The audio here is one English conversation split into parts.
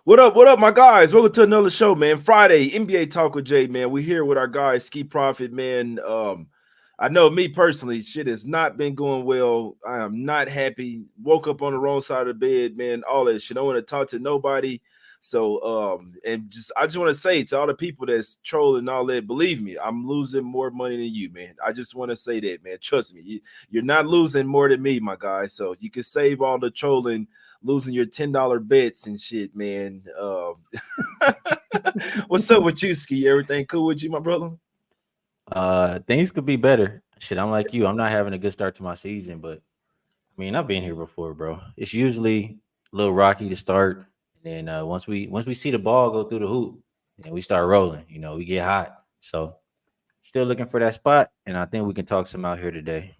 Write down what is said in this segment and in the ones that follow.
What up, my guys? Welcome to another show, man. Friday, NBA Talk with Jay, man. We're here with our guy, Skee Profit, man. I know me personally, shit has not been going well. I am not happy. Woke up on the wrong side of the bed, man. All that shit. I don't want to talk to nobody. So, and I just want to say to all the people that's trolling and all that, believe me, I'm losing more money than you, man. I just want to say that, man. Trust me, you're not losing more than me, my guy. So you can save all the trolling, losing your $10 bets and shit, man. What's up with you, Ski? Everything cool with you, my brother? Things could be better. Shit, I'm like you. I'm not having a good start to my season, but I mean, I've been here before, bro. It's usually a little rocky to start, and then once we see the ball go through the hoop, and we start rolling. We get hot. So, still looking for that spot, and I think we can talk some out here today.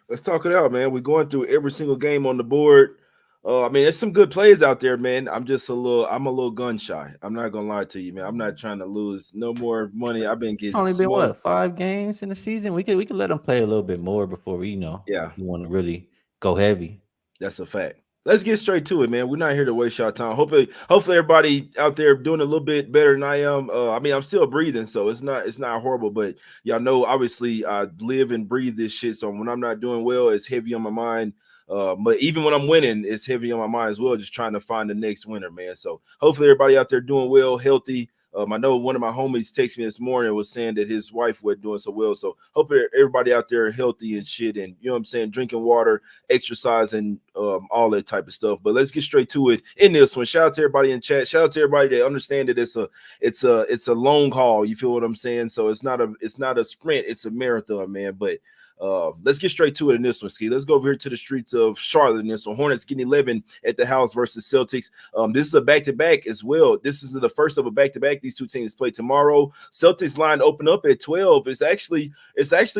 Let's talk it out, man. We're going through every single game on the board. I mean, there's some good plays out there, man. I'm a little gun shy. I'm not gonna lie to you, man. I'm not trying to lose no more money. I've been It's getting only been smoked. what 5 games in the season. We could let them play a little bit more before Yeah, if you want to really go heavy. that's a fact. Let's get straight to it, man. We're not here to waste your time. Hopefully, everybody out there doing a little bit better than I am. I mean, I'm still breathing, so it's not horrible. But y'all know, obviously, I live and breathe this shit. So when I'm not doing well, it's heavy on my mind. But even when I'm winning, it's heavy on my mind as well. Just trying to find the next winner, man. So hopefully, everybody out there doing well, healthy. I know one of my homies texted me this morning was saying that his wife wasn't doing so well. So hopefully everybody out there healthy and shit, and you know what I'm saying, drinking water, exercising, all that type of stuff. But let's get straight to it in this one. Shout out to everybody in chat. Shout out to everybody that understand that it's a long haul. You feel what I'm saying? So it's not a sprint, it's a marathon, man. But let's get straight to it in this one, Ski. Let's go over here to the streets of Charlotte in this one. Hornets getting 11 at the house versus Celtics. This is a back-to-back as well. This is the first of a back-to-back. These two teams play tomorrow. Celtics line open up at 12. It's actually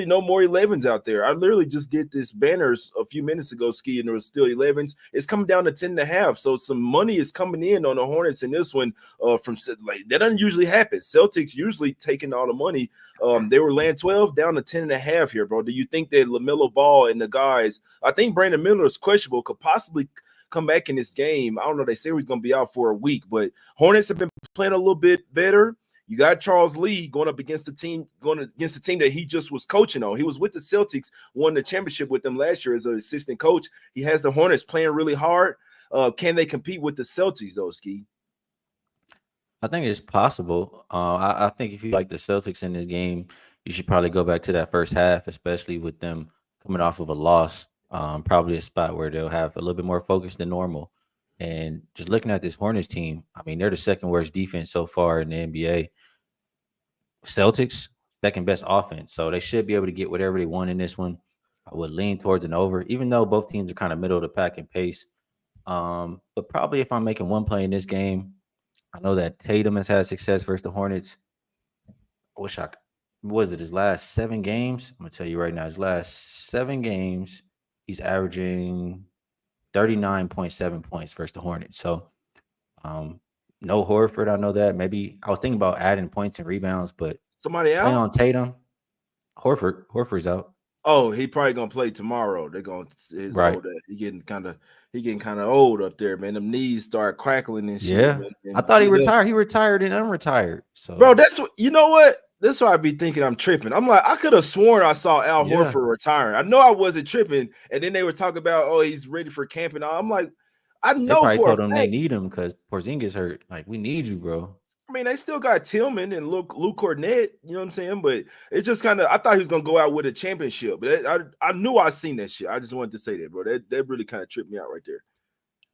no more 11s out there. I literally just did this banners a few minutes ago, Ski, and there was still 11s. It's coming down to 10 and a half. So some money is coming in on the Hornets in this one. From like that doesn't usually happen. Celtics usually taking all the money. They were laying 12 down to 10 and a half here, bro. Do you think that LaMelo Ball and the guys, I think Brandon Miller is questionable, could possibly come back in this game? I don't know. They say he's going to be out for a week, but Hornets have been playing a little bit better. You got Charles Lee going against the team that he just was coaching on. He was with the Celtics, won the championship with them last year as an assistant coach. He has the Hornets playing really hard. Can they compete with the Celtics, though, Ski? I think it's possible. I think if you like the Celtics in this game, you should probably go back to that first half, especially with them coming off of a loss. Probably a spot where they'll have a little bit more focus than normal. And just looking at this Hornets team, I mean, they're the second worst defense so far in the NBA. Celtics, second best offense. So they should be able to get whatever they want in this one. I would lean towards an over, even though both teams are kind of middle of the pack in pace. But probably if I'm making one play in this game, I know that Tatum has had success versus the Hornets. I wish I could. Was it his last 7 games? I'm gonna tell you right now, his last 7 games, he's averaging 39.7 points versus the Hornets. So um no Horford, I know that. Maybe I was thinking about adding points and rebounds, but Somebody playing out? on Tatum, Horford's out. Oh, he probably gonna play tomorrow. They're gonna his Right. old he getting kind of old up there, man. Them knees start crackling and shit, Yeah. man. I And thought he get up. retired. He retired and unretired. Bro, So that's what you know what? That's why I be thinking I'm tripping. I'm like, I could have sworn I saw Al yeah. Horford retiring. I know I wasn't tripping, and then they were talking about, oh, he's ready for camping. I'm like, I They know probably for a told him they fact. need him because Porzingis hurt. Like, we need you, bro. I mean, they still got Tillman and Luke Cornett, you know what I'm saying? But it just kind of, I thought he was gonna go out with a championship, but I knew I seen that shit. I just wanted to say that, bro. That really kind of tripped me out right there.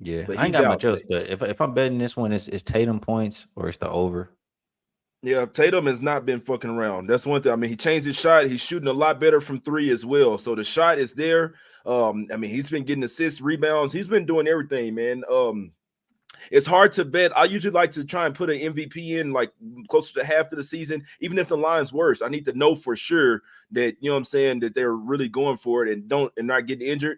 Yeah, But I ain't he's got out. much else. But if I'm betting this one, it's Tatum points or it's the over. Yeah, Tatum has not been fucking around. That's one thing. I mean, he changed his shot. He's shooting a lot better from three as well. So the shot is there. I mean, he's been getting assists, rebounds. He's been doing everything, man. It's hard to bet. I usually like to try and put an MVP in like closer to half of the season, even if the line's worse. I need to know for sure that you know what I'm saying that they're really going for it and not getting injured.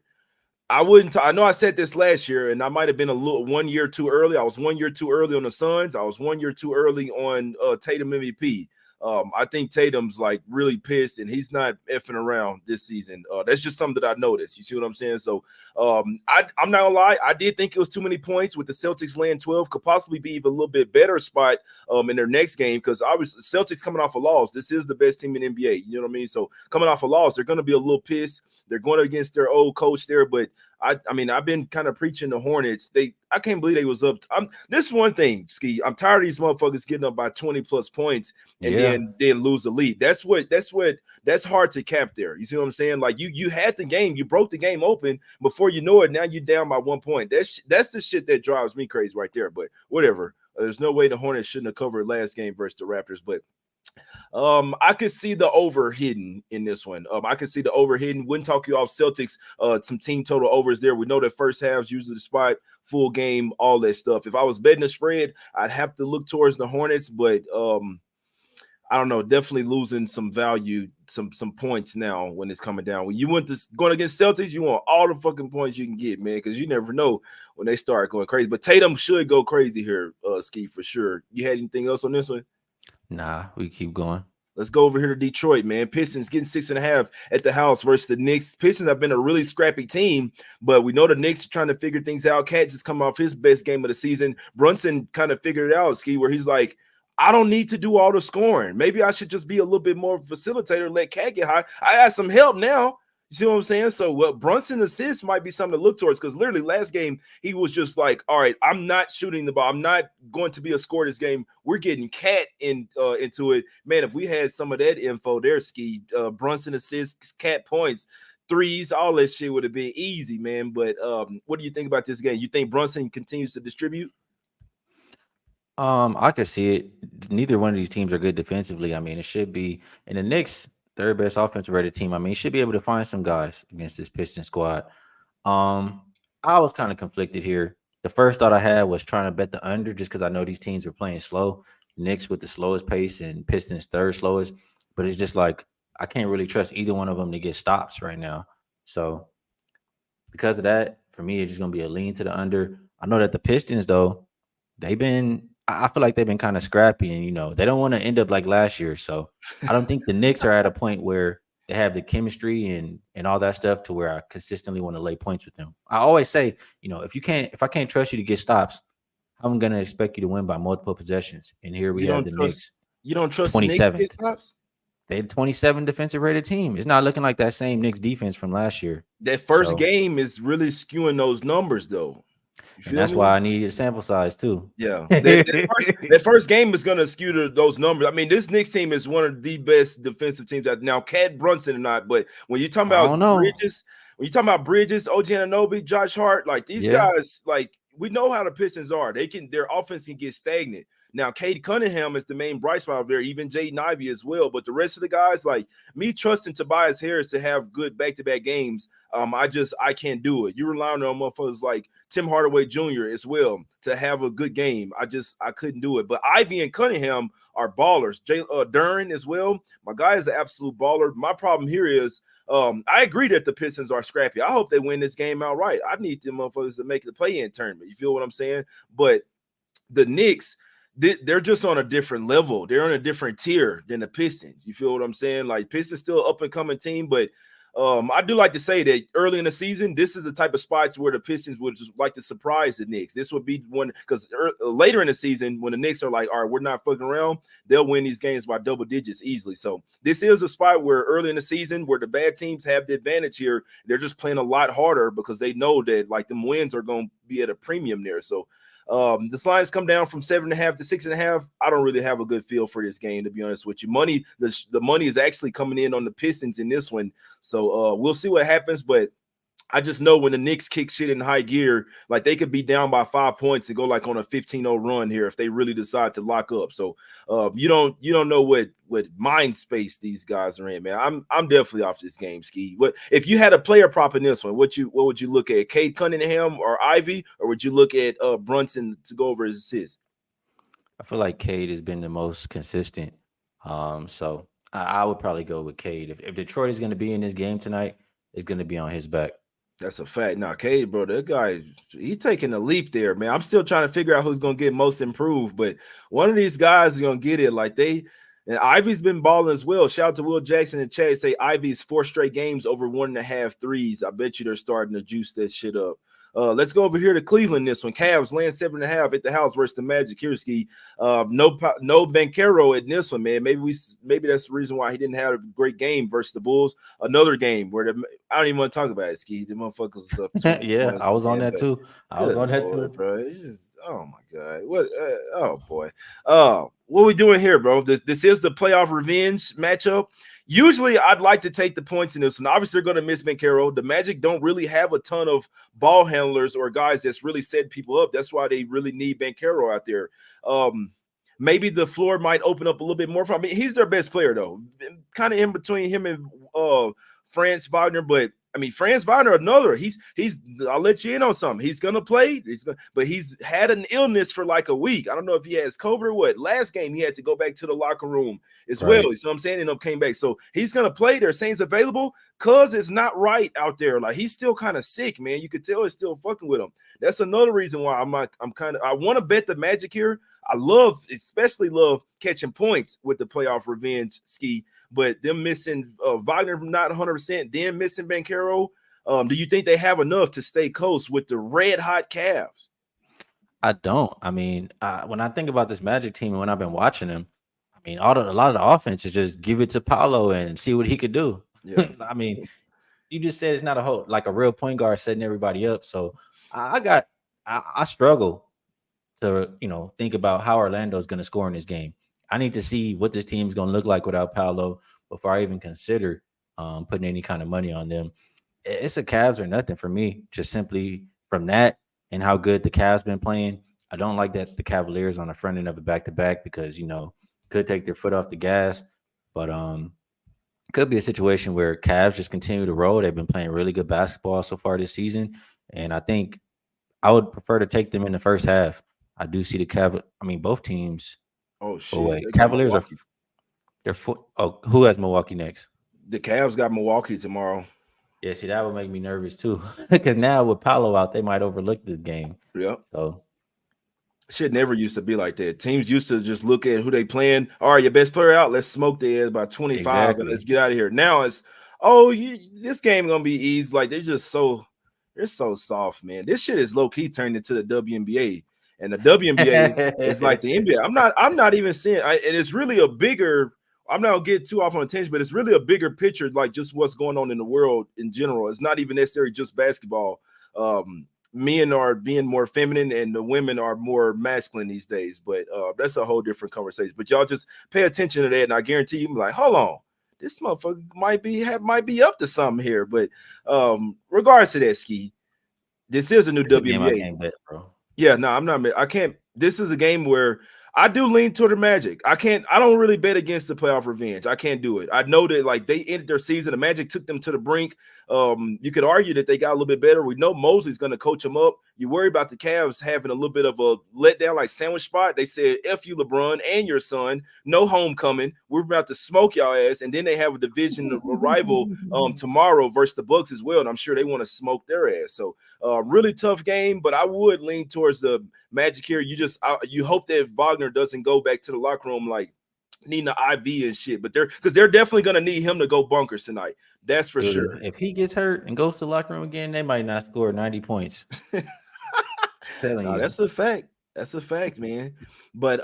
I wouldn't. I know I said this last year, and I might have been a little 1 year too early. I was 1 year too early on the Suns. I was 1 year too early on Tatum MVP. I think Tatum's like really pissed, and he's not effing around this season. That's just something that I noticed. You see what I'm saying? So I'm not gonna lie, I did think it was too many points with the Celtics laying 12. Could possibly be even a little bit better spot in their next game, because obviously Celtics coming off a loss. This is the best team in NBA. You know what I mean? So coming off a loss, they're gonna be a little pissed. They're going against their old coach there, but I mean, I've been kind of preaching the Hornets. I can't believe they was up. This one thing, Skee. I'm tired of these motherfuckers getting up by 20 plus points and Yeah. then lose the lead. That's hard to cap there. You see what I'm saying? Like you had the game, you broke the game open before you know it. Now you're down by 1 point. That's the shit that drives me crazy right there. But whatever. There's no way the Hornets shouldn't have covered last game versus the Raptors, but I could see the over hidden in this one. I could see the over hidden. Wouldn't talk you off Celtics. Some team total overs there. We know that first halves usually the spot, full game, all that stuff. If I was betting the spread, I'd have to look towards the Hornets, but I don't know. Definitely losing some value, some points now when it's coming down. When you went to going against Celtics, you want all the fucking points you can get, man, because you never know when they start going crazy. But Tatum should go crazy here, Skee, for sure. You had anything else on this one? Nah, we keep going. Let's go over here to Detroit, man. Pistons getting 6.5 at the house versus the Knicks. Pistons have been a really scrappy team, but we know the Knicks are trying to figure things out. Cat just come off his best game of the season. Brunson kind of figured it out, Skee, where he's like, I don't need to do all the scoring. Maybe I should just be a little bit more facilitator, let Cat get high. I got some help now. You see what I'm saying? So what Brunson assists might be something to look towards, because literally last game he was just like, all right, I'm not shooting the ball. I'm not going to be a scorer this game. We're getting Cat into it. Man, if we had some of that info there, Skee, Brunson assists, Cat points, threes, all that shit would have been easy, man. But what do you think about this game? You think Brunson continues to distribute? I could see it. Neither one of these teams are good defensively. I mean, it should be in the Knicks, third best offensive rated team. I mean, should be able to find some guys against this Piston squad. I was kind of conflicted here. The first thought I had was trying to bet the under just because I know these teams were playing slow. Knicks with the slowest pace and Pistons third slowest. But it's just like I can't really trust either one of them to get stops right now. So because of that, for me, it's just gonna be a lean to the under. I know that the Pistons, though, I feel like they've been kind of scrappy, and they don't want to end up like last year. So I don't think the Knicks are at a point where they have the chemistry and all that stuff to where I consistently want to lay points with them. I always say, if I can't trust you to get stops, I'm gonna expect you to win by multiple possessions. And here we have the Knicks, You don't trust the Knicks to 27th. get stops? They're 27 defensive rated team. It's not looking like that same Knicks defense from last year. That first game is really skewing those numbers, though. And that's why I need a sample size too. Yeah, that first game is going to skew those numbers. I mean, this Knicks team is one of the best defensive teams out now. Cat Brunson or not, but when you talking about Bridges, OG Anunoby, Josh Hart, like these guys, like we know how the Pistons are. Their offense can get stagnant. Now, Cade Cunningham is the main bright spot there, even Jaden Ivey as well. But the rest of the guys, like me trusting Tobias Harris to have good back-to-back games, I can't do it. You rely on motherfuckers like Tim Hardaway Jr. as well to have a good game. I couldn't do it. But Ivy and Cunningham are ballers. Duren as well. My guy is an absolute baller. My problem here is I agree that the Pistons are scrappy. I hope they win this game outright. I need them motherfuckers to make the play-in tournament. You feel what I'm saying? But the Knicks, they're just on a different level. They're on a different tier than the Pistons. You feel what I'm saying? Like Pistons still up and coming team, but I do like to say that early in the season, this is the type of spots where the Pistons would just like to surprise the Knicks. This would be one because later in the season, when the Knicks are like, all right, we're not fucking around, they'll win these games by double digits easily. So this is a spot where early in the season, where the bad teams have the advantage here, they're just playing a lot harder because they know that like them wins are going to be at a premium there. So this line's come down from 7.5 to 6.5. I don't really have a good feel for this game, to be honest with you. The money is actually coming in on the Pistons in this one, so we'll see what happens. But I just know when the Knicks kick shit in high gear, like they could be down by 5 points and go like on a 15-0 run here if they really decide to lock up. So you don't know what mind space these guys are in, man. I'm definitely off this game, Skee. What if you had a player prop in this one? What would you look at? Cade Cunningham or Ivy, or would you look at Brunson to go over his assists? I feel like Cade has been the most consistent. So I would probably go with Cade. If Detroit is going to be in this game tonight, it's going to be on his back. That's a fact. Now, Cade, bro, that guy, he's taking a leap there, man. I'm still trying to figure out who's going to get most improved, but one of these guys is going to get it. Like And Ivy's been balling as well. Shout out to Will Jackson and Chad. Say Ivy's 4 straight games over 1.5 threes. I bet you they're starting to juice that shit up. Let's go over here to Cleveland. This one, Cavs laying 7.5 at the house versus the Magic. Here, Skee. No Banchero in this one, man. Maybe that's the reason why he didn't have a great game versus the Bulls. Another game where I don't even want to talk about it, Skee. The motherfuckers was up 20 Yeah, points, I was on man. that But too. I was good on that lord, too. bro. It's just, oh my god. What oh boy. What we doing here, bro? This is the playoff revenge matchup. Usually I'd like to take the points in this one. Obviously, they're going to miss Banchero. The Magic don't really have a ton of ball handlers or guys that's really setting people up. That's why they really need Banchero out there. Maybe the floor might open up a little bit more for him. I mean, he's their best player, though. Kind of in between him and Franz Wagner, but I mean, Franz Wagner, another. He's. I'll let you in on something. He's gonna play. But he's had an illness for like a week. I don't know if he has COVID or what. Last game he had to go back to the locker room as well. Right. You know what I'm saying? And came back. So he's gonna play. They're saying he's available. Cuz it's not right out there. Like he's still kind of sick, man. You could tell it's still fucking with him. That's another reason why I want to bet the Magic here. Especially love catching points with the playoff revenge Skee. But them missing Wagner not 100%, then missing Banchero. Do you think they have enough to stay close with the red hot Cavs? I don't. I mean, when I think about this Magic team and when I've been watching them, I mean, a lot of the offense is just give it to Paolo and see what he could do. Yeah. I mean, you just said it's not a real point guard setting everybody up. So I struggle to think about how Orlando is going to score in this game. I need to see what this team's going to look like without Paolo before I even consider putting any kind of money on them. It's a Cavs or nothing for me. Just simply from that and how good the Cavs been playing. I don't like that the Cavaliers on the front end of a back to back because could take their foot off the gas, but could be a situation where Cavs just continue to roll. They've been playing really good basketball so far this season, and I think I would prefer to take them in the first half. I do see the both teams. Oh Oh shit, wait, they got Cavaliers are Milwaukee. who has Milwaukee next? The Cavs got Milwaukee tomorrow. Yeah, see that would make me nervous too because now with Paolo out, they might overlook this game. Yeah. So Shit never used to be like that. Teams used to just look at who they playing. All right, your best player out. Let's smoke their ass by 25 and let's get out of here. Now it's this game gonna be easy. Like they're so soft, man. This shit is low key turned into the WNBA, and the WNBA is like the NBA. I'm not even seeing. And it's really a bigger. I'm not gonna get too off on attention, but it's really a bigger picture, like just what's going on in the world in general. It's not even necessarily just basketball. Men are being more feminine and the women are more masculine these days, but that's a whole different conversation. But y'all just pay attention to that, and I guarantee you, like, hold on, this motherfucker might be up to something here. But regards to that, Skee, this is a new WBA. Game I can't bet, bro. Yeah, no, I'm not. I can't. This is a game where I do lean toward the Magic. I don't really bet against the playoff revenge. I can't do it. I know that like they ended their season. The Magic took them to the brink. You could argue that they got a little bit better. We know Mosley's going to coach them up. You worry about the Cavs having a little bit of a letdown, like sandwich spot. They said, F you, LeBron, and your son. No homecoming. We're about to smoke y'all ass. And then they have a division rival tomorrow versus the Bucks as well. And I'm sure they want to smoke their ass. So really tough game, but I would lean towards the Magic here. You hope that Wagner doesn't go back to the locker room like needing an IV and shit, but they're definitely gonna need him to go bunkers tonight. That's for sure. If he gets hurt and goes to the locker room again, they might not score 90 points. No, that's a fact. That's a fact, man. But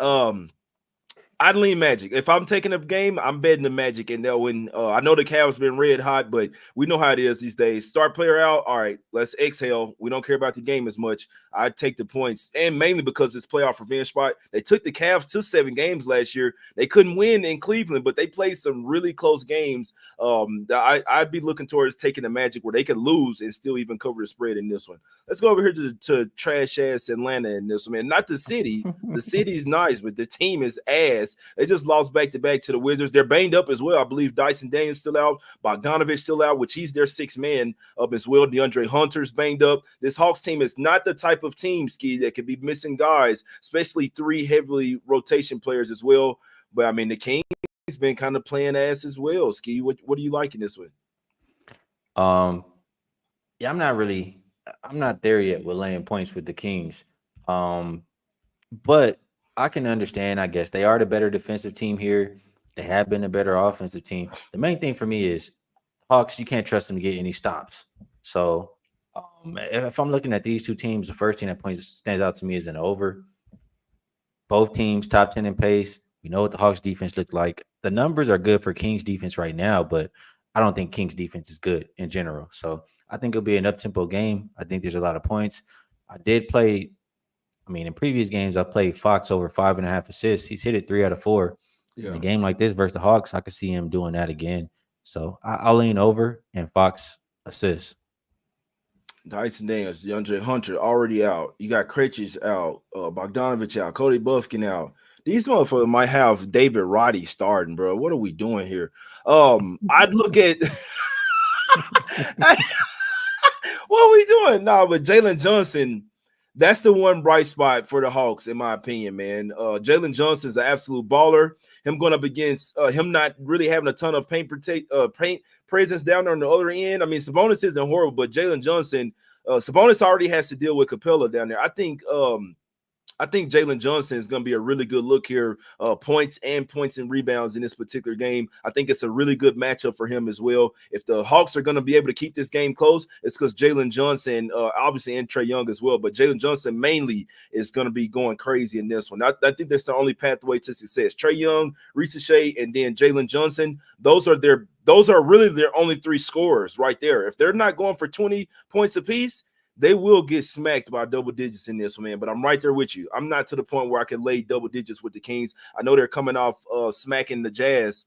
I'd lean Magic. If I'm taking a game, I'm betting the Magic, and they'll win. I know the Cavs been red hot, but we know how it is these days. Start player out. All right, let's exhale. We don't care about the game as much. I take the points, and mainly because it's playoff revenge spot. They took the Cavs to 7 games last year. They couldn't win in Cleveland, but they played some really close games. I'd be looking towards taking the Magic where they could lose and still even cover the spread in this one. Let's go over here to trash ass Atlanta in this one, man. Not the city. The city's nice, but the team is ass. They just lost back-to-back to the Wizards. They're banged up as well. I believe Dyson Daniels still out. Bogdanovich still out, which he's their 6th man up as well. DeAndre Hunter's banged up. This Hawks team is not the type of team, Skee, that could be missing guys, especially 3 heavily rotation players as well. But, I mean, the Kings been kind of playing ass as well. Skee, what do you like in this one? Yeah, I'm not there yet with laying points with the Kings. But I can understand, I guess. They are the better defensive team here. They have been a better offensive team. The main thing for me is Hawks. You can't trust them to get any stops. So if I'm looking at these two teams, the first team that points stands out to me is an over. Both teams top 10 in pace. We know what the Hawks defense looked like. The numbers are good for Kings defense right now, but I don't think Kings defense is good in general. So I think it'll be an up tempo game. I think there's a lot of points. I did play, I mean, in previous games, I played Fox over 5.5 assists. He's hit it 3 out of 4. In a Yeah. game like this versus the Hawks, I could see him doing that again. So I'll lean over and Fox assists. Dyson Daniels, DeAndre Hunter already out. You got Krejci out, Bogdanovich out, Cody Buffkin out. These motherfuckers might have David Roddy starting, bro. What are we doing here? I'd look at what are we doing? Nah, but Jalen Johnson, that's the one bright spot for the Hawks, in my opinion, man. Jalen Johnson's an absolute baller. Him going up against him not really having a ton of paint presence down there on the other end. I mean, Sabonis isn't horrible, but Jalen Johnson, Sabonis already has to deal with Capella down there. I think Jalen Johnson is going to be a really good look here, points and rebounds in this particular game. I think it's a really good matchup for him as well. If the Hawks are going to be able to keep this game close, it's because Jalen Johnson, obviously, and Trae Young as well, but Jalen Johnson mainly is going to be going crazy in this one. I think that's the only pathway to success. Trae Young, Shea, and then Jalen Johnson. Those are really their only three scorers right there. If they're not going for 20 points apiece, they will get smacked by double digits in this one, man. But I'm right there with you. I'm not to the point where I can lay double digits with the Kings. I know they're coming off smacking the Jazz.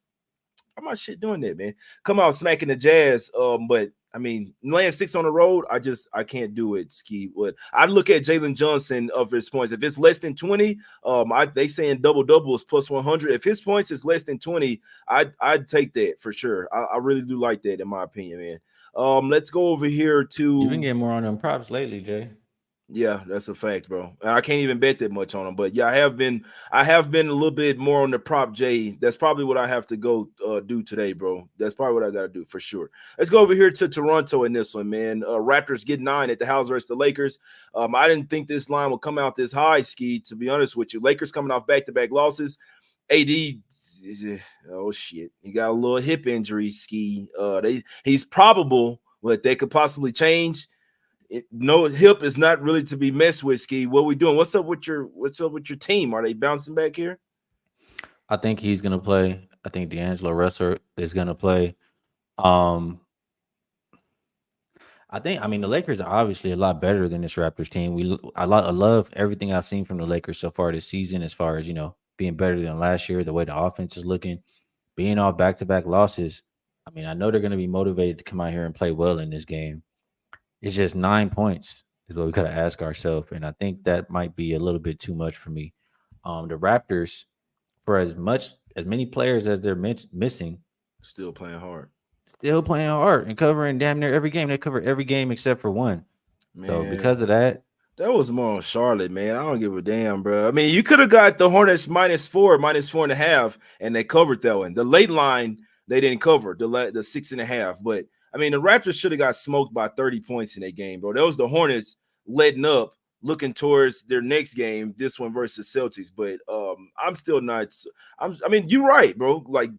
How my shit doing that, man? Come out smacking the Jazz. But I mean, laying 6 on the road, I can't do it, Skee. But I look at Jalen Johnson of his points. If it's less than 20, they saying double is plus 100. If his points is less than 20, I'd take that for sure. I really do like that, in my opinion, man. Let's go over here You've been to getting more on them props lately, Jay. yeah, that's a fact, bro. I can't even bet that much on them, but yeah, I have been a little bit more on the prop J. That's probably what I have to go do today, bro. That's probably what I got to do for sure. Let's go over here to Toronto in this one, man. Raptors get 9 at the house versus the Lakers. I didn't think this line would come out this high, Skee, to be honest with you. Lakers coming off back-to-back losses. AD, oh shit, he got a little hip injury, Skee. He's probable, but they could possibly change. No, hip is not really to be messed with, Skee. What we doing? What's up with your team? Are they bouncing back here? I think he's gonna play. I think D'Angelo Russell is gonna play. Um, I mean, the Lakers are obviously a lot better than this Raptors team. I love everything I've seen from the Lakers so far this season, as far as being better than last year. The way the offense is looking, being off back-to-back losses. I mean, I know they're gonna be motivated to come out here and play well in this game. It's just 9 points is what we gotta ask ourselves, and I think that might be a little bit too much for me. The Raptors, for as many players as they're missing, Still playing hard, still playing hard and covering damn near every game. They cover every game except for one. So man. because of that, That was more on Charlotte, man. I don't give a damn, bro. I mean, you could have got the Hornets -4.5, and they covered that one. The late line they didn't cover the 6.5, but I mean, the Raptors should have got smoked by 30 points in that game, bro. That was the Hornets letting up, looking towards their next game, this one versus Celtics. But I'm still not. I mean, you're right, bro. Like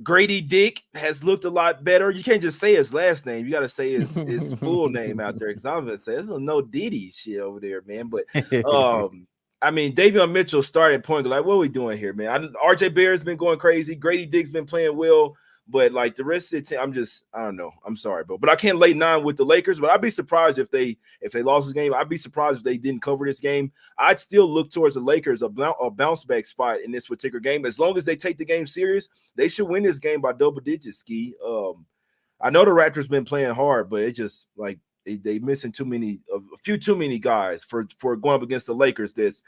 Grady Dick has looked a lot better. You can't just say his last name. You got to say his full name out there because I'm gonna say there's a no Diddy shit over there, man. But I mean, Davion Mitchell started point like, what are we doing here, man? RJ Barrett's been going crazy. Grady Dick's been playing well, but like the rest of the team, I don't know. I'm sorry, bro, but I can't lay 9 with the Lakers. But I'd be surprised if they lost this game. I'd be surprised if they didn't cover this game. I'd still look towards the Lakers a bounce back spot in this particular game. As long as they take the game serious, they should win this game by double digits. Skee. I know the Raptors been playing hard, but it just like they missing a few too many guys for going up against the Lakers that's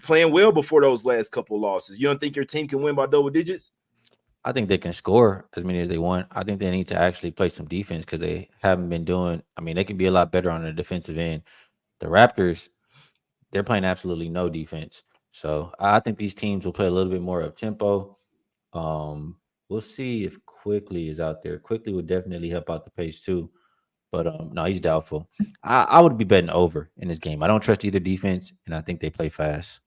playing well before those last couple of losses. You don't think your team can win by double digits? I think they can score as many as they want. I think they need to actually play some defense because they haven't been doing. I mean, they can be a lot better on the defensive end. The Raptors, they're playing absolutely no defense. So I think these teams will play a little bit more up tempo. We'll see if Quickly is out there. Quickly would definitely help out the pace too. But no, he's doubtful. I would be betting over in this game. I don't trust either defense, and I think they play fast.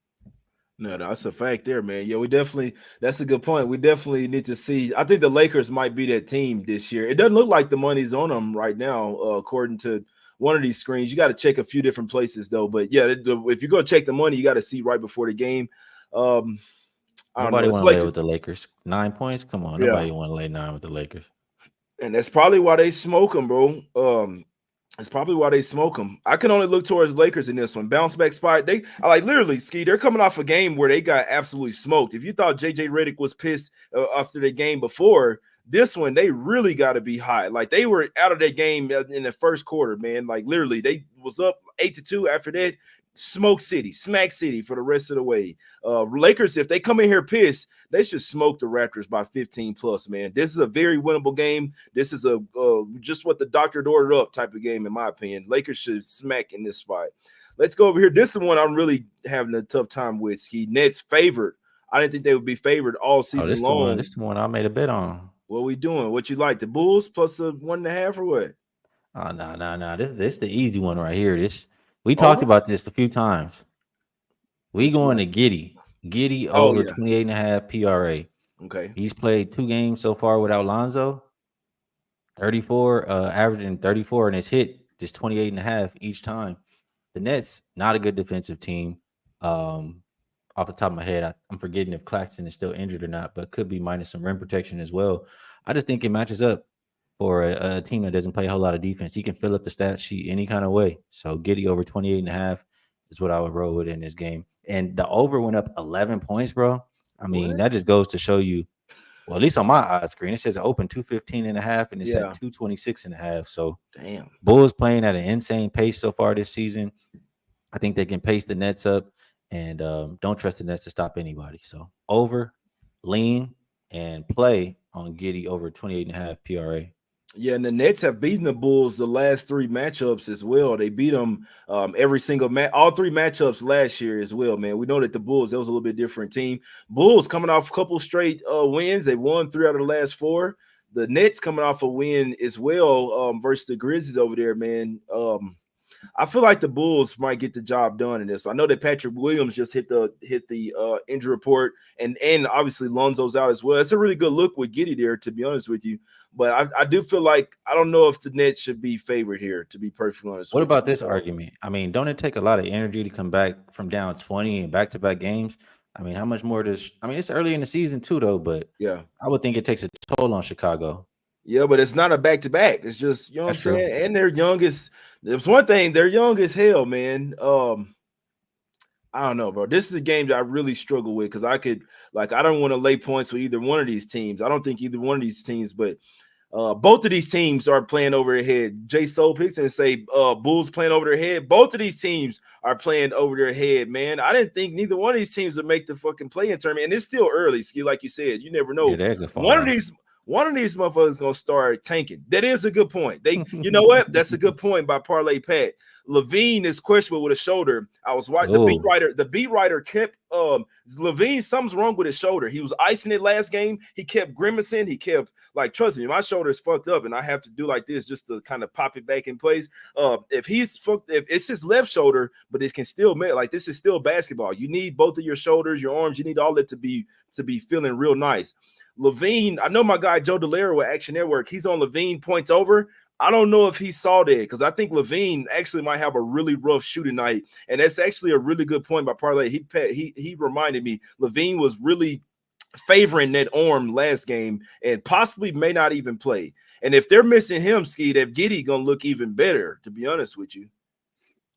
No, that's a fact there, man. Yeah, we definitely, that's a good point. We definitely need to see. I think the Lakers might be that team this year. It doesn't look like the money's on them right now, according to one of these screens. You got to check a few different places though. But yeah, if you're going to check the money, you got to see right before the game. Um, I don't know. Nobody It's want to lay Lakers. with the Lakers. 9 points? Come on. Yeah. Nobody want to lay 9 with the Lakers. And that's probably why they smoke them, bro. It's probably why they smoke them. I can only look towards Lakers in this one. Bounce back spot. I like literally, Ski. They're coming off a game where they got absolutely smoked. If you thought JJ Redick was pissed after the game before, this one they really got to be high. Like they were out of that game in the first quarter, man. Like literally, they was up 8-2 after that. Smoke City, Smack City for the rest of the way. Lakers, if they come in here pissed, they should smoke the Raptors by 15 plus, man. This is a very winnable game. This is a just what the doctor ordered up type of game, in my opinion. Lakers should smack in this spot. Let's go over here. This is one I'm really having a tough time with, Ski. Nets favored. I didn't think they would be favored all Oh, season long. this is the one I made a bet on. What we doing? What you like? The Bulls plus the 1.5 or what? Oh, no. This the easy one right here. We talked Over? about this a few times. We Which going one? to Giddy. Giddy Oh, over yeah. 28.5 PRA. Okay. He's played 2 games so far without Lonzo. 34, averaging 34, and it's hit just 28.5 each time. The Nets, not a good defensive team. Off the top of my head, I'm forgetting if Claxton is still injured or not, but could be minus some rim protection as well. I just think it matches up for a team that doesn't play a whole lot of defense. He can fill up the stat sheet any kind of way. So Giddy over 28.5 is what I would roll with in this game. And the over went up 11 points, bro. I mean, What? that just goes to show you, well, at least on my eye screen, it says open 215.5 and it's at Yeah. 226.5. So Damn. Bulls playing at an insane pace so far this season. I think they can pace the Nets up and don't trust the Nets to stop anybody. So over, lean, and play on Giddy over 28.5 PRA. Yeah, and the Nets have beaten the Bulls the last 3 matchups as well. They beat them every single match, all 3 matchups last year as well, man. We know that the Bulls, that was a little bit different team. Bulls coming off a couple straight wins. They won 3 out of the last 4. The Nets coming off a win as well versus the Grizzlies over there, man. I feel like the Bulls might get the job done in this. I know that Patrick Williams just hit the injury report, and obviously Lonzo's out as well. It's a really good look with Giddey there, to be honest with you. But I do feel like I don't know if the Nets should be favored here, to be perfectly honest. What with about you. this argument? I mean, don't it take a lot of energy to come back from down 20 and back-to-back games? I mean, how much more does – I mean, it's early in the season too, though, but Yeah. I would think it takes a toll on Chicago. Yeah, but it's not a back-to-back. It's just, you know That's what I'm true. saying? And they're young as – there's one thing, they're young as hell, man. I don't know, bro. This is a game that I really struggle with because I don't want to lay points with either one of these teams. I don't think either one of these teams, but both of these teams are playing over their head. Jay Soul picks and say Bulls playing over their head. Both of these teams are playing over their head, man. I didn't think neither one of these teams would make the fucking play-in tournament, and it's still early, Ski, like you said. You never know. Yeah, they're good One of far. these motherfuckers gonna start tanking. That is a good point. You know what? That's a good point by Parlay Pat. Levine is questionable with a shoulder. I was watching the beat writer kept Levine, something's wrong with his shoulder. He was icing it last game. He kept grimacing. He kept trust me, my shoulder is fucked up and I have to do like this just to kind of pop it back in place. If it's his left shoulder, but it can still make this is still basketball. You need both of your shoulders, your arms, you need all that to be feeling real nice. Levine, I know my guy Joe Delero with Action Network. He's on Levine points over. I don't know if he saw that because I think Levine actually might have a really rough shooting night, and that's actually a really good point by Parlay. He reminded me Levine was really favoring that arm last game and possibly may not even play. And if they're missing him, Skee, that Giddey gonna look even better. To be honest with you.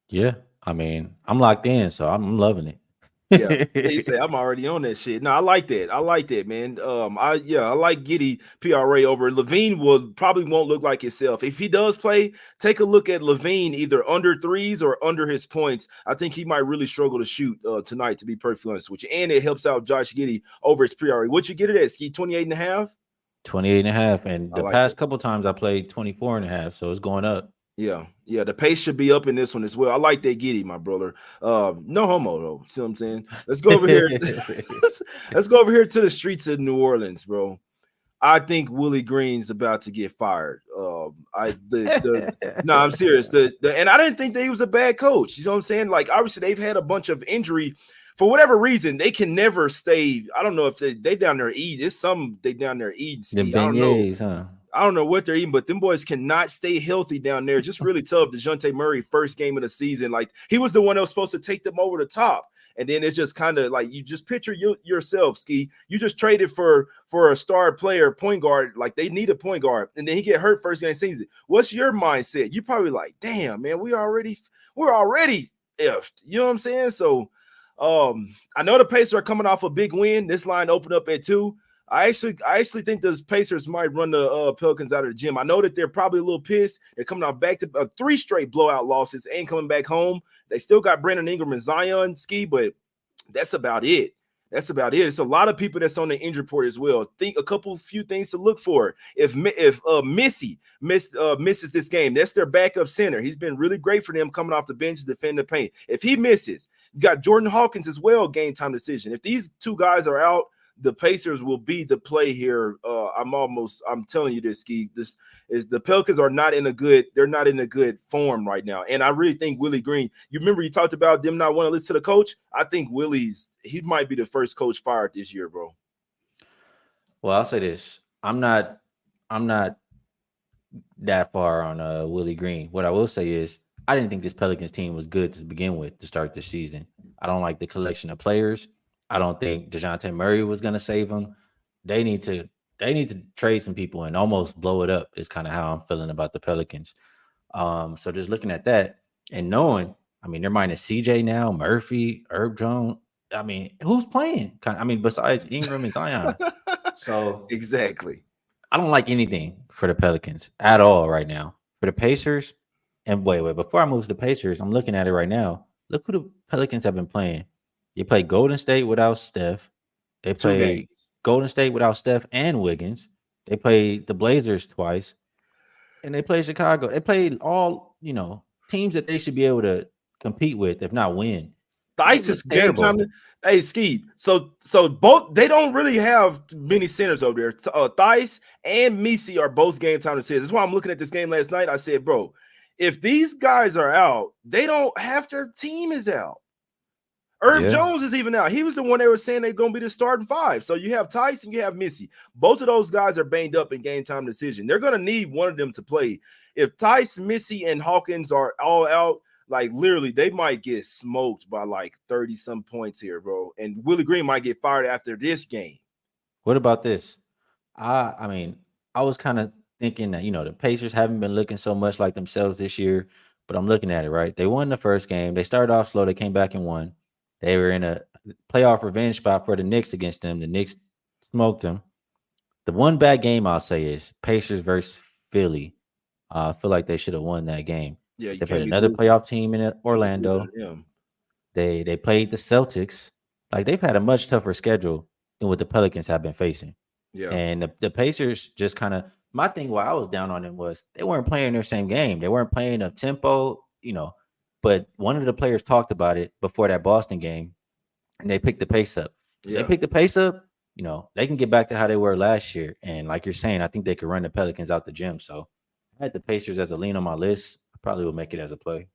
Yeah, I mean, I'm locked in, so I'm loving it. Yeah, he said I'm already on that shit. No, I like that, man. I like Giddey PRA over Levine. Probably won't look like himself if he does play. Take a look at Levine either under threes or under his points. I think he might really struggle to shoot tonight. To be perfectly honest with you, and it helps out Josh Giddey over his PRA. What you get it at, Skee? 28.5. 28.5, and the like past couple times I played 24.5, so it's going up. Yeah, the pace should be up in this one as well. I like that Giddey, my brother. No homo though. See what I'm saying? Let's go over here. Let's go over here to the streets of New Orleans, bro. I think Willie Green's about to get fired. No, I'm serious. And I didn't think that he was a bad coach. You know what I'm saying? Like, obviously, they've had a bunch of injury for whatever reason, they can never stay. I don't know if they down there eat. It's some they down there eating, Them Ski. I don't know. beignets, huh? I don't know what they're eating, but them boys cannot stay healthy down there. Just really tough. DeJounte Murray, first game of the season, like he was the one that was supposed to take them over the top. And then it's just kind of like you just picture yourself, Ski. You just traded for a star player, point guard. Like they need a point guard, and then he get hurt first game of the season. What's your mindset? You probably like, damn, man, we're already effed. You know what I'm saying? So I know the Pacers are coming off a big win. This line opened up at 2. I actually think the Pacers might run the Pelicans out of the gym. I know that they're probably a little pissed. They're coming off back to 3 straight blowout losses and coming back home. They still got Brandon Ingram and Zion, Ski, but that's about it. That's about it. It's a lot of people that's on the injury report as well. Think a few things to look for. If Missy misses this game, that's their backup center. He's been really great for them coming off the bench to defend the paint. If he misses, you got Jordan Hawkins as well, game time decision. If these 2 guys are out, the Pacers will be the play here. I'm telling you this, Ski. This is the Pelicans are not in a good form right now. And I really think Willie Green, you remember you talked about them not wanting to listen to the coach. I think he might be the first coach fired this year, bro. Well, I'll say this. I'm not that far on Willie Green. What I will say is I didn't think this Pelicans team was good to begin with to start this season. I don't like the collection of players. I don't think DeJounte Murray was going to save them. They need to trade some people and almost blow it up is kind of how I'm feeling about the Pelicans. So just looking at that and knowing, I mean, they're minus CJ now, Murphy, Herb Jones. I mean, who's playing? Besides Ingram and Zion. So exactly. I don't like anything for the Pelicans at all right now. For the Pacers, and wait, before I move to the Pacers, I'm looking at it right now. Look who the Pelicans have been playing. They play Golden State without Steph. They play Golden State without Steph and Wiggins. They played the Blazers twice. And they play Chicago. They played all, teams that they should be able to compete with, if not win. Dice is game time. Hey, Skee. So both they don't really have many centers over there. Dice and Misi are both game time decisions. That's why I'm looking at this game last night. I said, bro, if these guys are out, they don't half their team is out. Herb Jones is even out. He was the one they were saying they're going to be the starting 5. So you have Tice and you have Missy. Both of those guys are banged up in game time decision. They're going to need one of them to play. If Tice, Missy, and Hawkins are all out, like literally, they might get smoked by like 30-some points here, bro. And Willie Green might get fired after this game. What about this? I mean, I was kind of thinking that, the Pacers haven't been looking so much like themselves this year, but I'm looking at it, right? They won the first game. They started off slow. They came back and won. They were in a playoff revenge spot for the Knicks against them. The Knicks smoked them. The one bad game I'll say is Pacers versus Philly. I feel like they should have won that game. Yeah, they played another playoff team in Orlando. They played the Celtics. Like they've had a much tougher schedule than what the Pelicans have been facing. Yeah, and the Pacers just kind of. My thing why I was down on them was they weren't playing their same game. They weren't playing up tempo. But one of the players talked about it before that Boston game, and they picked the pace up. They picked the pace up, they can get back to how they were last year. And like you're saying, I think they could run the Pelicans out the gym. So I had the Pacers as a lean on my list. I probably will make it as a play.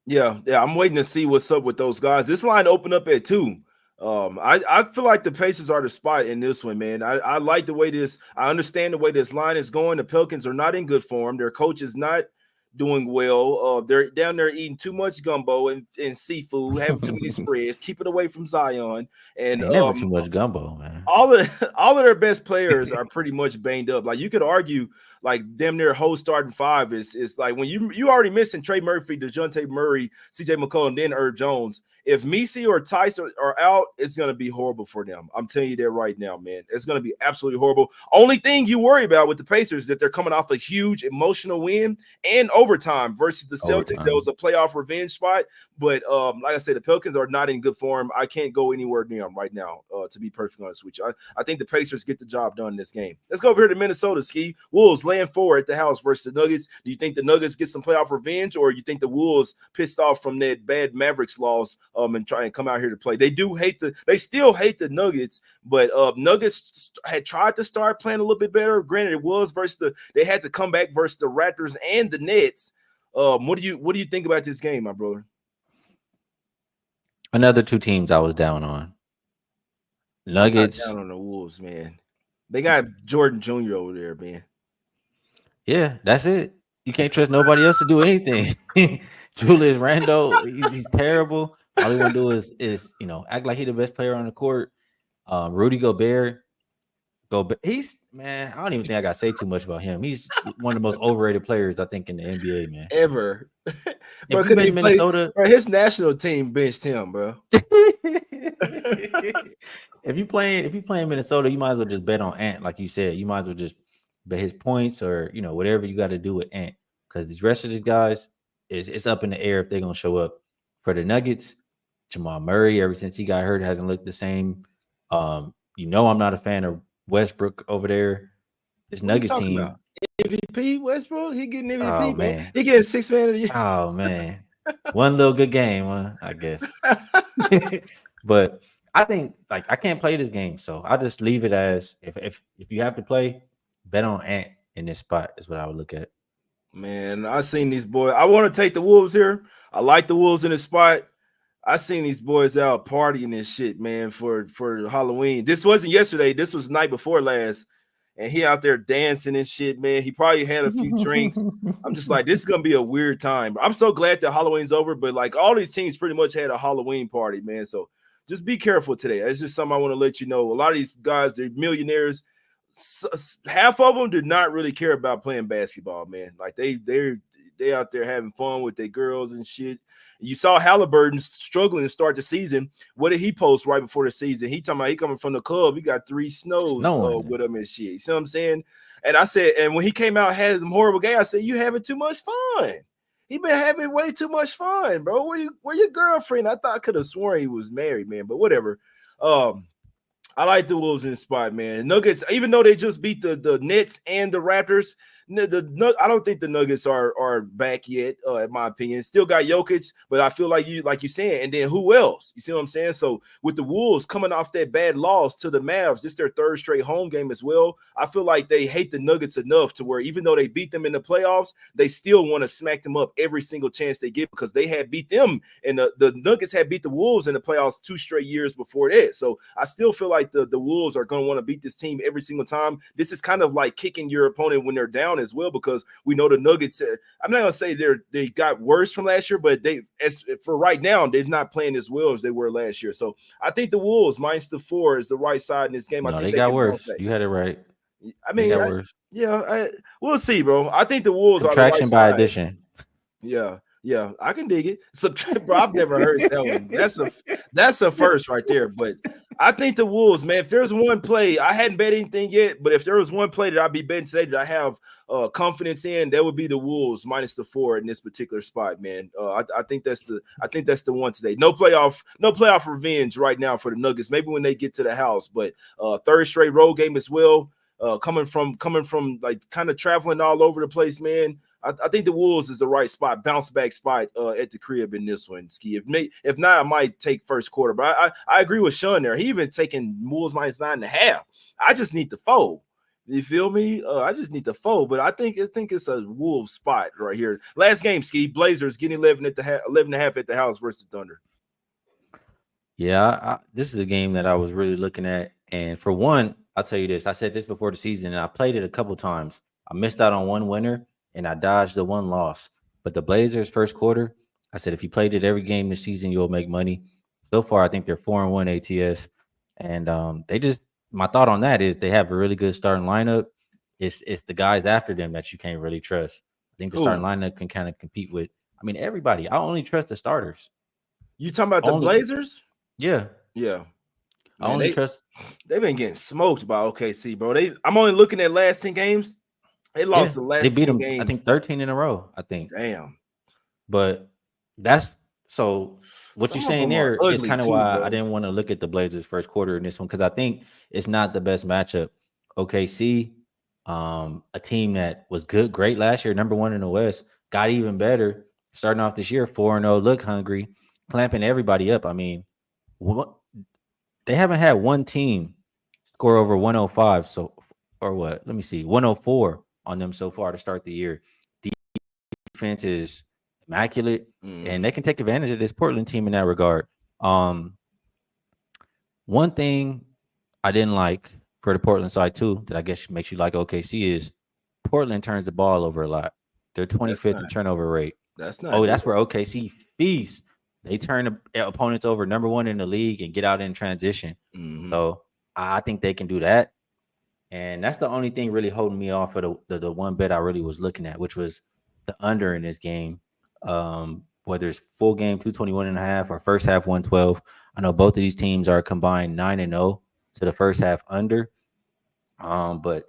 Yeah. I'm waiting to see what's up with those guys. This line opened up at 2. I feel like the Pacers are the spot in this one, man. I like the way I understand the way this line is going. The Pelicans are not in good form. Their coach is not doing well. They're down there eating too much gumbo and seafood, having too many spreads, keep it away from Zion. And never too much gumbo, man. All of their best players are pretty much banged up. Like you could argue, like damn near whole starting 5 is like when you already missing Trey Murphy, DeJounte Murray, CJ McCollum, then Herb Jones. If Misi or Tice are out, it's gonna be horrible for them. I'm telling you that right now, man. It's gonna be absolutely horrible. Only thing you worry about with the Pacers is that they're coming off a huge emotional win and overtime versus the Celtics. That was a playoff revenge spot. But like I said, the Pelicans are not in good form. I can't go anywhere near them right now, to be perfectly honest with you. I think the Pacers get the job done in this game. Let's go over here to Minnesota, Skee. Wolves laying 4 at the house versus the Nuggets. Do you think the Nuggets get some playoff revenge, or you think the Wolves pissed off from that bad Mavericks loss and try and come out here to play? They still hate the Nuggets, but Nuggets had tried to start playing a little bit better. Granted, it was they had to come back versus the Raptors and the Nets. What do you think about this game, my brother? Another two teams I was down on. I'm not Nuggets. down on the Wolves, man. They got Jordan Jr. over there, man. Yeah, that's it. You can't trust nobody else to do anything. Julius Randle, he's terrible. All he want to do is act like he the best player on the court. Rudy Gobert, he's man. I don't even think I got to say too much about him. He's one of the most overrated players I think in the NBA, man. Ever. If Bro, you couldn't bet he in play? Minnesota, Bro, his national team benched him, bro. if you playing Minnesota, you might as well just bet on Ant, like you said. You might as well just bet his points or whatever you got to do with Ant, because these rest of these guys it's up in the air if they're gonna show up. For the Nuggets, Jamal Murray, ever since he got hurt, hasn't looked the same. I'm not a fan of Westbrook over there. This What are you Nuggets talking about? team, MVP Westbrook? He getting oh MVP, bro. man, He getting 6 man of the year. oh man, one little good game, I guess. But I think like I can't play this game, so I just leave it as if you have to play, bet on Ant in this spot is what I would look at. Man, I seen these boys. I want to take the Wolves here. I like the Wolves in the spot. I seen these boys out partying and shit, man, for Halloween. This wasn't yesterday. This was night before last. And he out there dancing and shit, man. He probably had a few drinks. I'm just like, this is gonna be a weird time. I'm so glad that Halloween's over, but like all these teams pretty much had a Halloween party, man. So just be careful today. It's just something I want to let you know. A lot of these guys, they're millionaires. Half of them did not really care about playing basketball, man. Like they out there having fun with their girls and shit. You saw Halliburton struggling to start the season. What did he post right before the season? He talking about he coming from the club. He got 3 snows Snowing. with him and shit. You see what I'm saying? And I said, and when he came out, had some horrible game. I said, you having too much fun. He been having way too much fun, bro. Where your girlfriend? I thought I could have sworn he was married, man. But whatever. I like the Wolves in the spot, man. Nuggets, even though they just beat the Nets and the Raptors, I don't think the Nuggets are back yet, in my opinion. Still got Jokic, but I feel like you're saying, and then who else? You see what I'm saying? So with the Wolves coming off that bad loss to the Mavs, this their third straight home game as well. I feel like they hate the Nuggets enough to where even though they beat them in the playoffs, they still want to smack them up every single chance they get because they had beat them, and the Nuggets had beat the Wolves in the playoffs 2 straight years before that. So I still feel like the Wolves are going to want to beat this team every single time. This is kind of like kicking your opponent when they're down as well, because we know the Nuggets. I'm not gonna say they got worse from last year, but as for right now, they're not playing as well as they were last year. So I think the Wolves minus the 4 is the right side in this game. I No, think they they got can bounce worse. back. You had it right. I They mean, got worse. we'll see, bro. I think the Wolves are the right Subtraction by side. addition. Yeah, I can dig it. Bro, I've never heard that one. That's a first right there. But I think the Wolves, man. If there's one play, I hadn't bet anything yet, but if there was one play that I'd be betting today that I have confidence in, that would be the Wolves minus the 4 in this particular spot, man. I think that's the one today. No playoff revenge right now for the Nuggets. Maybe when they get to the house, but third straight road game as well. Coming from like kind of traveling all over the place, man. I think the Wolves is the right spot, bounce back spot at the crib in this one. Skee. If not, I might take first quarter. But I agree with Sean there. He even taking Wolves minus 9.5. I just need to fold. You feel me? I just need to fold. But I think it's a Wolves spot right here. Last game, Skee. Blazers getting 11.5 at the house versus Thunder. Yeah, this is a game that I was really looking at. And for one, I'll tell you this. I said this before the season, and I played it a couple times. I missed out on one winner, and I dodged the one loss. But the Blazers first quarter, I said if you played it every game this season, you'll make money. So far, I think they're 4-1 ATS. And my thought on that is they have a really good starting lineup. It's the guys after them that you can't really trust. I think the starting lineup can kind of compete with, everybody. I only trust the starters. You talking about the Blazers? Yeah. Yeah. Man, they've been getting smoked by OKC, bro. I'm only looking at last 10 games. They lost the last 10 games. They beat them, I think 13 in a row, I think. Damn. But that's so what you're saying there is kind of why I didn't want to look at the Blazers first quarter in this one, because I think it's not the best matchup. OKC, a team that was great last year, number 1 in the West, got even better starting off this year, 4-0, look hungry, clamping everybody up. They haven't had one team score over 105. So, or what? Let me see, 104 on them so far to start the year. Defense is immaculate, and they can take advantage of this Portland team in that regard. Um, One thing I didn't like for the Portland side too, that I guess makes you like OKC is Portland turns the ball over a lot. They're That's 25th not in turnover rate. that's not Oh, that's good. where OKC feasts. They turn the opponents over, number one in the league, and get out in transition. Hmm. So I think they can do that. And that's the only thing really holding me off of the one bet I really was looking at, which was the under in this game. Whether it's full game 221.5 or first half 112. I know both of these teams are combined 9-0 to the first half under. But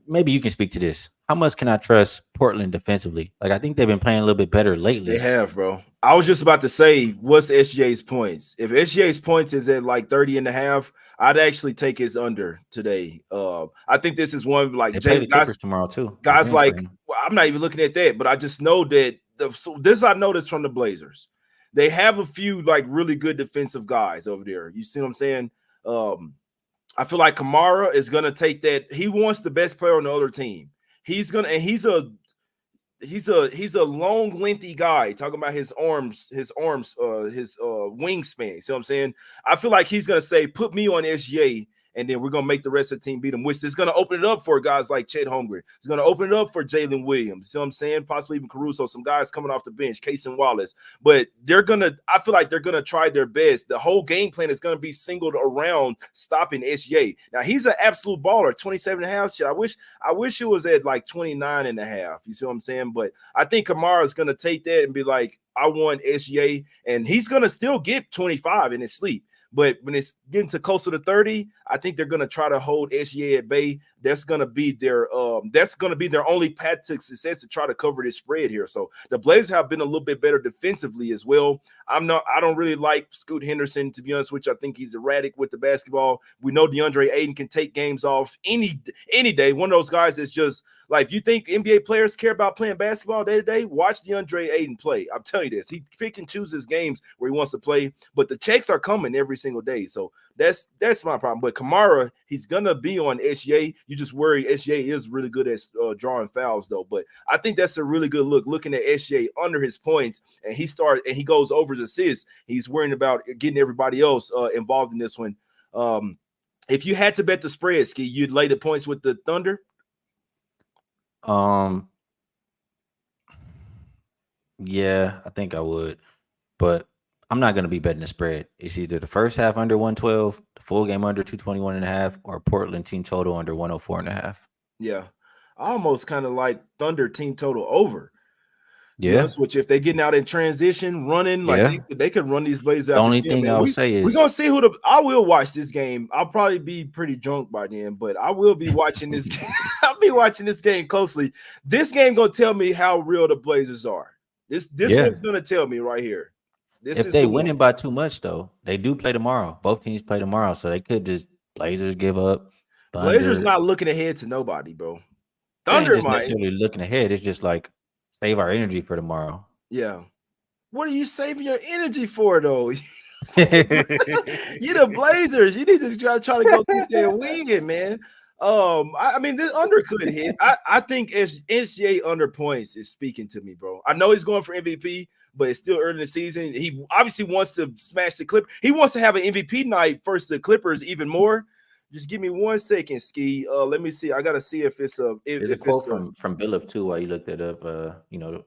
maybe you can speak to this. How much can I trust Portland defensively? Like I think they've been playing a little bit better They lately. have, bro. I was just about to say, what's SGA's points? If SGA's points is at like 30 and a half, I'd actually take his under today. I think this is one like They play Jay the guys, Clippers tomorrow too. guys Revenge for like him. well, I'm not even looking at that, but I just know that so this I noticed from the Blazers. They have a few like really good defensive guys over there. You see what I'm saying? Um, I feel like Kamara is gonna take that. He wants the best player on the other team. He's gonna and he's a long, lengthy guy. Talking about his wingspan. See what I'm saying? I feel like he's gonna say, "Put me on SGA." And then we're gonna make the rest of the team beat him, which is gonna open it up for guys like Chet Holmgren. It's gonna open it up for Jalen Williams. See what I'm saying? Possibly even Caruso, some guys coming off the bench, Case and Wallace. But I feel like they're gonna try their best. The whole game plan is gonna be singled around stopping SGA. Now he's an absolute baller, 27 and a half. Shit. I wish it was at like 29 and a half. You see what I'm saying? But I think Kamara is gonna take that and be like, I want SGA, and he's gonna still get 25 in his sleep. But when it's getting to closer to 30, I think they're gonna try to hold SGA at bay. That's gonna be their only path to success to try to cover this spread here. So the Blazers have been a little bit better defensively as well. I don't really like Scoot Henderson, to be honest with you. I think he's erratic with the basketball. We know DeAndre Ayton can take games off any day. One of those guys that's just like, if you think NBA players care about playing basketball day to day, watch DeAndre Ayton play. I'm telling you this. He pick and chooses games where he wants to play, but the checks are coming every single day. So that's my problem. But Kamara, he's gonna be on SGA. You just worry SGA is really good at drawing fouls though. But I think that's a really good look. Looking at SGA under his points, and he goes over his assists. He's worrying about getting everybody else involved in this one. If you had to bet the spread, Skee, you'd lay the points with the Thunder. Um, yeah, I think I would, but I'm not going to be betting the spread. It's either the first half under 112, the full game under 221.5, or Portland team total under 104.5. Yeah, I almost kind of like Thunder team total over. Be Yeah, honest with you, if they're getting out in transition, running like yeah. they could run these Blazers The out the only gym, thing man. I would say We're is gonna see who the. I will watch this game. I'll probably be pretty drunk by then, but I will be watching this game. I'll be watching this game closely. This game gonna tell me how real the Blazers are. This yeah. one's gonna tell me right here. This If is they the one. winning by too much though, they do play tomorrow. Both teams play tomorrow, so they could just Blazers give up. Blazers Thunder. not looking ahead to nobody, bro. It ain't Thunder just might. necessarily looking ahead. It's just like save our energy for tomorrow. Yeah. What are you saving your energy for, though? Yeah, You the Blazers. You need to try to go get that win, man. I mean, this under could hit. I think NCAA under points is speaking to me, bro. I know he's going for MVP, but it's still early in the season. He obviously wants to smash the Clip. He wants to have an MVP night versus the Clippers even more. Just give me 1 second, Skee. Let me see. I gotta see if it's a there's a if quote it's a from Billup too. While you looked it up,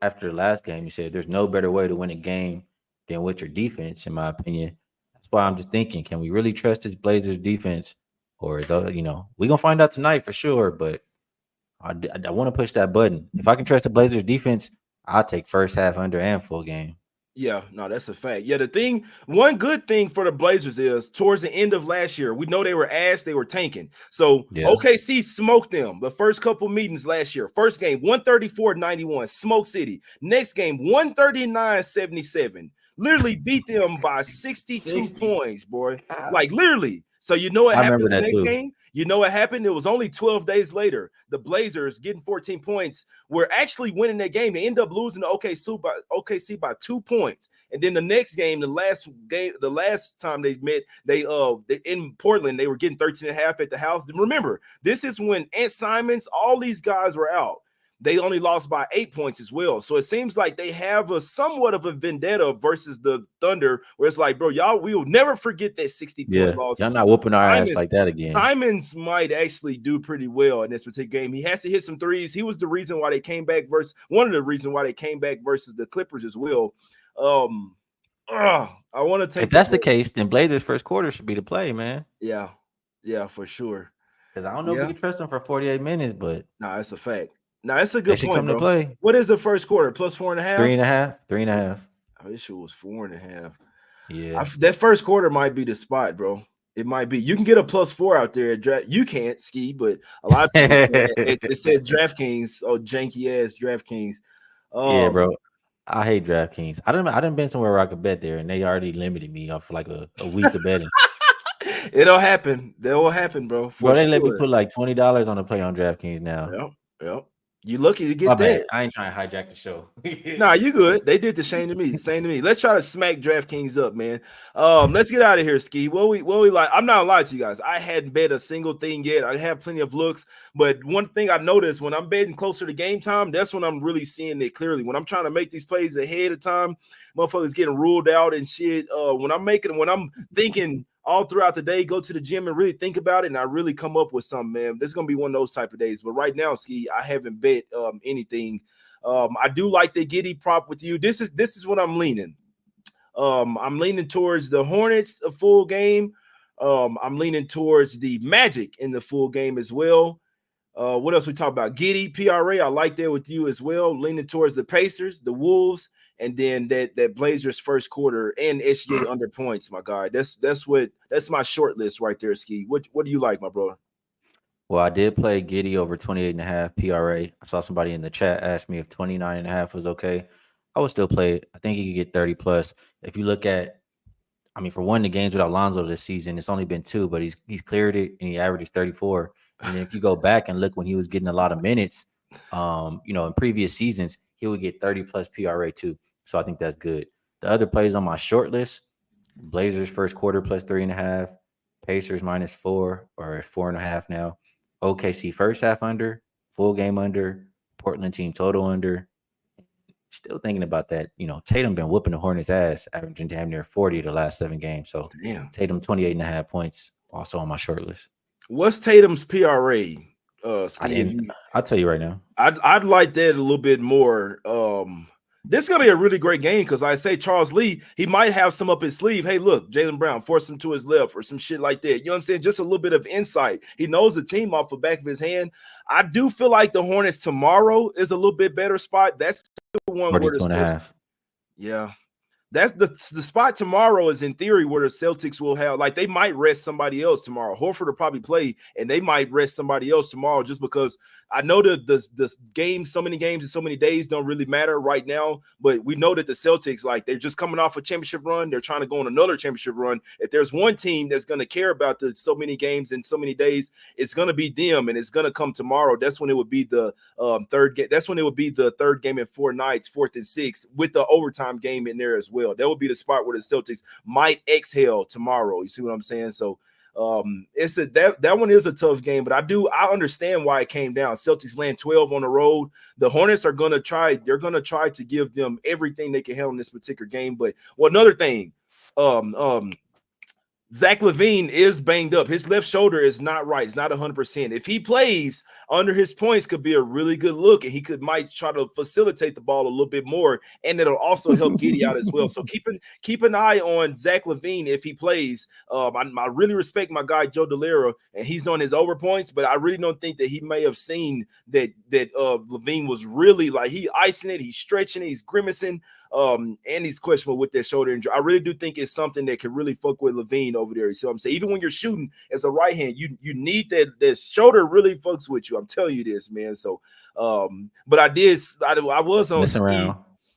after the last game, he said, "There's no better way to win a game than with your defense." In my opinion, that's why I'm just thinking, can we really trust this Blazers defense, or is we gonna find out tonight for sure? But I want to push that button. If I can trust the Blazers defense, I'll take first half under and full game. Yeah, no, that's a fact. Yeah, one good thing for the Blazers is towards the end of last year, we know they were ass, they were tanking. So Yeah, OKC smoked them the first couple meetings last year. First game, 134-91, Smoke City. Next game, 139-77. Literally beat them by 62 60. points, boy. Ah. Like literally. So you know what I remember happens the that next too. game? You know what happened? It was only 12 days later. The Blazers getting 14 points were actually winning that game. They end up losing to OKC by 2 points. And then the next game, the last time they met, they in Portland, they were getting 13 and a half at the house. Remember, this is when Ant Simons, all these guys were out. they only lost by 8 points as well. So it seems like they have a somewhat of a vendetta versus the Thunder, where it's like, bro, y'all, we will never forget that 60-point Yeah, loss. y'all not whooping our ass like that again. Simons might actually do pretty well in this particular game. He has to hit some threes. He was the reason why they came back versus one of the reasons why they came back versus the Clippers as well. I want to take. If that's the case, then Blazers first quarter should be the play, man. Yeah, for sure. Because I don't know if we can trust them for 48 minutes, but that's a fact. Now that's a good point, come bro. to play. What is the first quarter? Plus 4.5? 3.5. 3.5. I wish it was 4.5. Yeah, that first quarter might be the spot, bro. It might be. You can get a +4 out there. You can't Skee, but a lot of people it said DraftKings. Oh, janky ass DraftKings. Yeah, bro. I hate DraftKings. I done been somewhere where I could bet there, and they already limited me off for like a week of betting. It'll happen. That will happen, bro. They let me put like $20 on a play on DraftKings now. Yep. You lucky to get My that. bad. I ain't trying to hijack the show. Nah, you good. They did the same to me. Let's try to smack DraftKings up, man. Let's get out of here, Skee. What we like? I'm not lying to you guys. I hadn't bet a single thing yet. I have plenty of looks, but one thing I noticed when I'm betting closer to game time, that's when I'm really seeing it clearly. When I'm trying to make these plays ahead of time, motherfuckers getting ruled out and shit. When I'm thinking all throughout the day, go to the gym and really think about it, and I really come up with something, man. This is gonna be one of those type of days. But right now, Skee, I haven't bet anything. I do like the Giddy prop with you. This is what I'm leaning. I'm leaning towards the Hornets a full game. I'm leaning towards the Magic in the full game as well. What else we talk about? Giddy, PRA. I like that with you as well. Leaning towards the Pacers, the Wolves, and then that Blazers first quarter and SGA under points, my guy. That's my short list right there, Skee. What do you like, my brother? Well, I did play Giddy over 28.5 PRA. I saw somebody in the chat ask me if 29.5 was okay. I would still play it. I think he could get 30 plus. If you look at, I mean, for one, the games without Lonzo this season, it's only been 2, but he's cleared it and he averages 34. And then if you go back and look when he was getting a lot of minutes, in previous seasons, he would get 30 plus PRA too. So I think that's good. The other plays on my short list, Blazers first quarter plus 3.5, Pacers -4 or 4.5 now. OKC first half under, full game under, Portland team total under. Still thinking about that. Tatum been whooping the Hornets ass, averaging damn near 40 the last 7 games. So Tatum 28.5 points, also on my short list. What's Tatum's PRA? I'll tell you right now. I'd like that a little bit more. This is gonna be a really great game because I say Charles Lee, he might have some up his sleeve. Hey, look, Jaylen Brown, force him to his left or some shit like that. You know what I'm saying? Just a little bit of insight. He knows the team off the back of his hand. I do feel like the Hornets tomorrow is a little bit better spot. That's the one where the yeah. That's the spot tomorrow is in theory where the Celtics will have, like, they might rest somebody else tomorrow. Horford will probably play, and they might rest somebody else tomorrow just because I know the game, so many games in so many days don't really matter right now, but we know that the Celtics, like, they're just coming off a championship run. They're trying to go on another championship run. If there's one team that's going to care about the so many games in so many days, it's going to be them, and it's going to come tomorrow. That's when it would be the third game. That's when it would be the third game in 4 nights, 4th and 6th, with the overtime game in there as well. That would be the spot where the Celtics might exhale tomorrow. You see what I'm saying? So that one is a tough game, but I understand why it came down. Celtics land 12 on the road. The Hornets are gonna try to give them everything they can handle in this particular game. But another thing, Zach LaVine is banged up. His left shoulder is not right. It's not 100%. If he plays, under his points could be a really good look, and he might try to facilitate the ball a little bit more, and it'll also help Giddy out as well. So keep an eye on Zach LaVine if he plays. I really respect my guy Joe DeLera, and he's on his over points, but I really don't think that he may have seen that LaVine was really, like, he icing it, he's stretching it, he's grimacing. And he's questionable with that shoulder injury. I really do think it's something that can really fuck with LaVine over there. You see what I'm saying? Even when you're shooting as a right hand, you need that shoulder really fucks with you. I'm telling you this, man. So, but I was on Skee.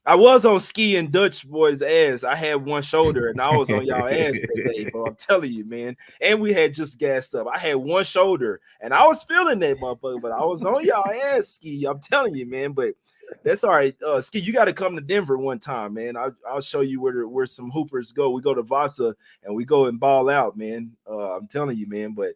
I was on Skee and Dutch boys' ass. I had one shoulder and I was on y'all ass that day, bro. I'm telling you, man. And we had just gassed up. I had one shoulder and I was feeling that motherfucker, but I was on y'all ass, Skee. I'm telling you, man. But that's all right. Skee, you got to come to Denver one time, man. I'll show you where some hoopers go. We go to Vasa and we go and ball out, man. I'm telling you, man. But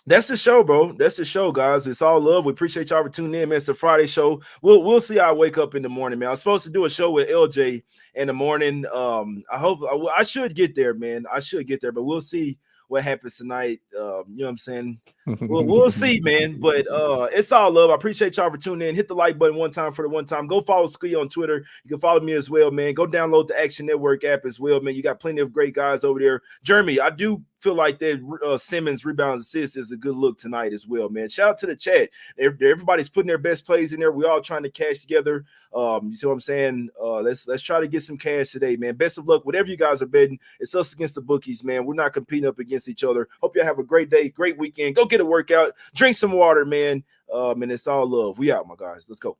That's the show, bro. That's the show, guys. It's all love. We appreciate y'all for tuning in, man. It's a Friday show. We'll see how I wake up in the morning, man. I was supposed to do a show with LJ in the morning. I hope I should get there, man. I should get there, but we'll see what happens tonight. You know what I'm saying? We'll see, man. But it's all love. I appreciate y'all for tuning in. Hit the like button one time for the one time. Go follow Skee on Twitter. You can follow me as well, man. Go download the Action Network app as well, man. You got plenty of great guys over there. Jeremy, I do feel like that Simmons rebounds assist is a good look tonight as well, man. Shout out to the chat. Everybody's putting their best plays in there. We all trying to cash together. You see what I'm saying? Let's try to get some cash today, man. Best of luck. Whatever you guys are betting, it's us against the bookies, man. We're not competing up against each other. Hope y'all have a great day, great weekend. Go get a workout, drink some water, man. And it's all love. We out, my guys. Let's go.